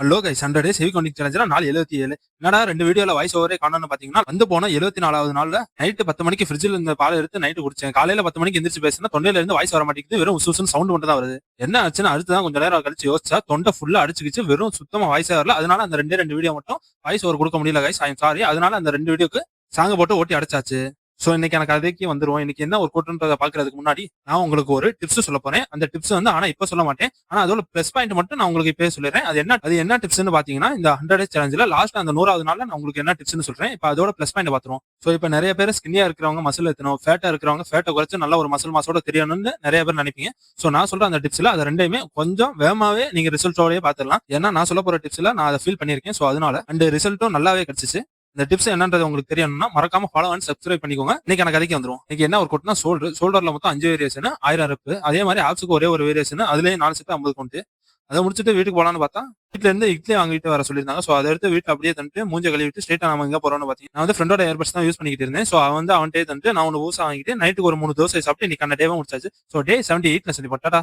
Hello guys 100 days heavy counting சேலஞ்சுல நாள் 77. என்னடா 2 வீடியோல வாய்ஸ் ஓவரே காணோம்னு பாத்தீங்கன்னா, வந்து போன 74வது நாள்ல நைட்டு 10 மணிக்கு ஃப்ரிட்ஜில் இந்த பால் எடுத்து நைட்டு குடிச்சேன். காலையில 10 மணிக்கு எந்திரிச்சு பேசினா தொண்டையில இருந்து வாய்ஸ் வர மாட்டேங்குது. வெறும் உசு உசுன்னு சவுண்ட் மட்டும் தான் வருது. என்ன ஆச்சுன்னு அடுத்து தான் கொஞ்ச நேரம் கழிச்சு யோசிச்சா தொண்டை ஃபுல்லா அடிச்சுக்கிச்சு. வெறும் சுத்தமா வாய்ஸே வரல. அதனால அந்த 2 வீடியோ மட்டும் வாய்ஸ் ஓவர் கொடுக்க முடியல கைஸ். I am sorry. அதனால அந்த 2 வீடியோக்கு சாங் போட்டு ஓட்டி அடைச்சாச்சு. சோ இன்னைக்கு எனக்கு அதுக்கு வந்துருவோம். இன்னைக்கு என்ன ஒரு கூட்டன்றதை பாக்குறதுக்கு முன்னாடி நான் உங்களுக்கு ஒரு டிப்ஸ் சொல்ல போறேன். அந்த டிப்ஸ் வந்து ஆனா இப்ப சொல்ல மாட்டேன். ஆனா அதோட பிளஸ் பாயிண்ட் மட்டும் நான் உங்களுக்கு இப்பவே சொல்லிடுறேன். அது என்ன டிப்ஸ்னு பாத்தீங்கன்னா, இந்த 100 டேஸ் சேலஞ்சில லாஸ்ட் அந்த 100வது நாள்ல நான் உங்களுக்கு என்ன டிப்ஸ்னு சொல்றேன். இப்ப அதோட பிளஸ் பாயிண்ட் பாத்துருவோம். சோ இப்ப நிறைய பேர் ஸ்கின்னியா இருக்கிறவங்க மசில் ஏத்தணும், ஃபேட்டா இருக்கிறவங்க ஃபேட்டை குறைச்சு நல்ல ஒரு மசில் மாசோட தெரியணும்னு நிறைய பேர் நினைப்பீங்க. சோ நான் சொல்ற அந்த டிப்ஸ்ல அது ரெண்டையுமே கொஞ்சம் வேகமாவே நீங்க ரிசல்ட்டோடய பாத்துடலாம். ஏன்னா நான் சொல்ல போற டிப்ஸ்ல நான் அதை ஃபீல் பண்ணிருக்கேன். சோ அதனால அந்த ரிசல்ட்டும் நல்லாவே கிடைச்சிச்சு. இந்த டிப்ஸ் என்னன்றது உங்களுக்கு தெரியணும்னா மறக்காம ஃபாலோ அண்ட் சப்ஸ்கிரைப் பண்ணிக்கோங்க. இன்னைக்கு எனக்கு கதைக்கு வந்துரும். இன்னைக்கு என்ன ஒரு கொட்னா ஷோல்டர்ல மொத்தம் 5 வேரியேஷன் 1000 ரெப். அதே மாதிரி ஆப்ஸுக்கு ஒரே ஒரு வேரியேஷன், அதுலயே 4 செட் 50 கவுண்ட். அதை முடிச்சுட்டு வீட்டுக்கு போலான்னு பார்த்தா வீட்டுல இருந்து இட்லி வாங்கிட்டு வர சொல்லியிருந்தாங்க. சோ அதை எடுத்து வீட்டுல அப்படியே தந்துட்டு மூஞ்ச கழுவிட்டு ஸ்ட்ரெயிட்டா நம்ம எங்க போறோம்னு பாத்தீங்கன்னா, நான் வந்து ஃப்ரெண்டோட ஏர்பட்ஸ் தான் யூஸ் பண்ணிக்கிட்டு இருந்தேன். சோ அவன் வந்து அவன்கிட்ட தந்துட்டு நான் ஒன்று ஊசா வாங்கிட்டு நைட்டுக்கு ஒரு 3 தோசை சாப்பிட்டு இன்னைக்கு அந்த டேவை முடிச்சாச்சு. சோ டே 78 சொல்லி போட்டாடா.